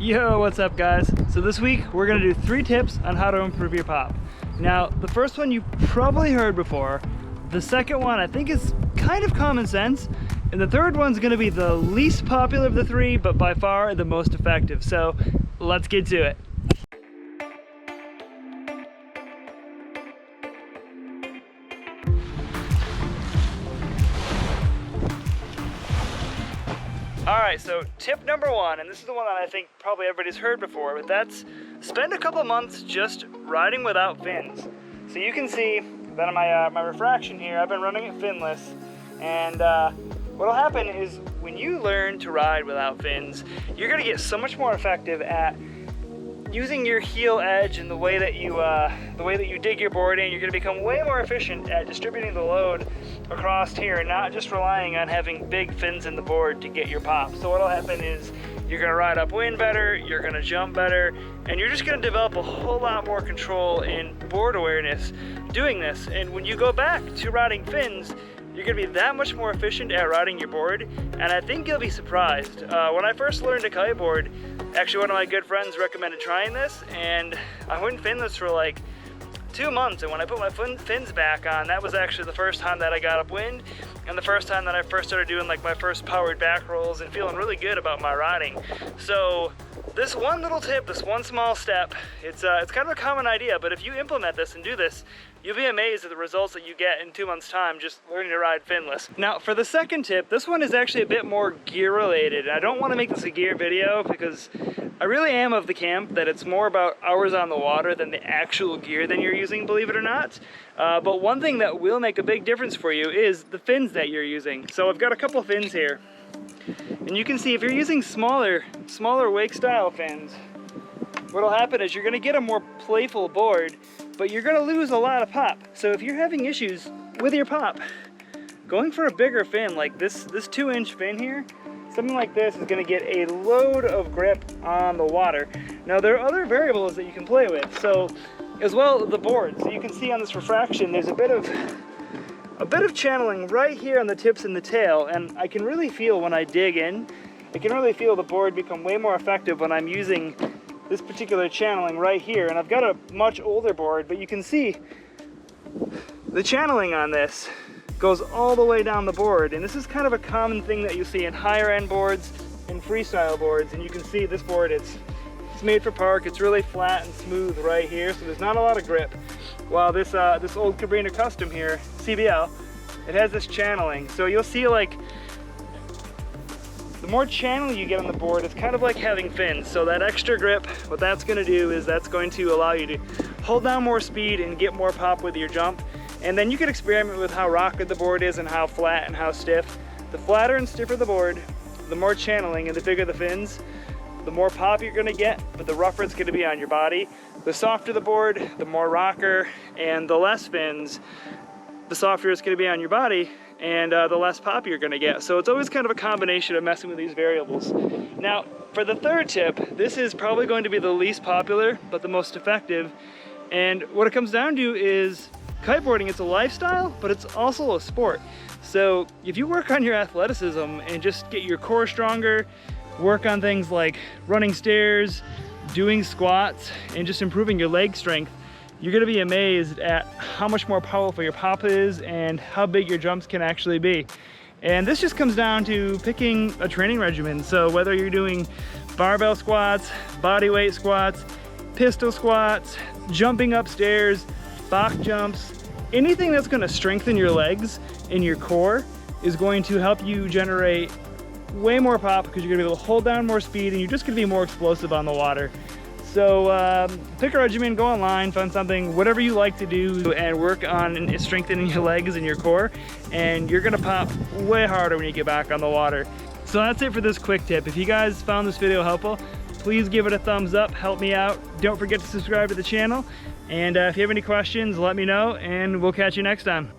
Yo, what's up guys? So this week we're gonna do 3 tips on how to improve your pop. Now, the first one you've probably heard before. The second one I think is kind of common sense. And the third one's gonna be the least popular of the 3, but by far the most effective. So let's get to it. Alright, so tip number 1, and this is the one that I think probably everybody's heard before, but that's spend a couple months just riding without fins. So you can see that on my refraction here, I've been running it finless, and what'll happen is when you learn to ride without fins, you're going to get so much more effective at using your heel edge and the way that you dig your board in. You're going to become way more efficient at distributing the load across here and not just relying on having big fins in the board to get your pop. So what'll happen is you're going to ride upwind better, you're going to jump better, and you're just going to develop a whole lot more control in board awareness doing this. And when you go back to riding fins, you're going to be that much more efficient at riding your board, and I think you'll be surprised. When I first learned to kiteboard, actually one of my good friends recommended trying this, and I went finless for like 2 months, and when I put my fins back on, that was actually the first time that I got upwind, and the first time that I first started doing like my first powered back rolls and feeling really good about my riding. So this one little tip, this one small step, it's kind of a common idea, but if you implement this and do this, you'll be amazed at the results that you get in 2 months' time just learning to ride finless. Now, for the second tip, this one is actually a bit more gear related. I don't want to make this a gear video because I really am of the camp that it's more about hours on the water than the actual gear that you're using, believe it or not. But one thing that will make a big difference for you is the fins that you're using. So I've got a couple fins here. And you can see if you're using smaller wake style fins, what'll happen is you're gonna get a more playful board, but you're gonna lose a lot of pop. So if you're having issues with your pop, going for a bigger fin, like this 2-inch fin here, something like this is gonna get a load of grip on the water. Now there are other variables that you can play with. So as well, the board. So you can see on this refraction, there's a bit of channeling right here on the tips and the tail, and I can really feel when I dig in, I can really feel the board become way more effective when I'm using this particular channeling right here. And I've got a much older board, but you can see the channeling on this goes all the way down the board, and this is kind of a common thing that you see in higher end boards and freestyle boards. And you can see this board, it's made for park, it's really flat and smooth right here, so there's not a lot of grip. While this old Cabrini Custom here, CBL, it has this channeling. So you'll see like the more channeling you get on the board, it's kind of like having fins. So that extra grip, what that's going to do is that's going to allow you to hold down more speed and get more pop with your jump. And then you can experiment with how rocked the board is and how flat and how stiff. The flatter and stiffer the board, the more channeling and the bigger the fins, the more pop you're going to get, but the rougher it's going to be on your body. The softer the board, the more rocker, and the less fins, the softer it's going to be on your body, and the less pop you're going to get. So it's always kind of a combination of messing with these variables. Now, for the third tip, this is probably going to be the least popular, but the most effective. And what it comes down to is kiteboarding, it's a lifestyle, but it's also a sport. So if you work on your athleticism and just get your core stronger, work on things like running stairs, doing squats, and just improving your leg strength, you're gonna be amazed at how much more powerful your pop is and how big your jumps can actually be. And this just comes down to picking a training regimen. So whether you're doing barbell squats, body weight squats, pistol squats, jumping upstairs, box jumps, anything that's gonna strengthen your legs and your core is going to help you generate way more pop because you're gonna be able to hold down more speed and you're just gonna be more explosive on the water. So pick a regimen, go online, find something, whatever you like to do, and work on strengthening your legs and your core, and you're gonna pop way harder when you get back on the water. So that's it for this quick tip. If you guys found this video helpful, please give it a thumbs up, help me out. Don't forget to subscribe to the channel, and if you have any questions, let me know, and we'll catch you next time.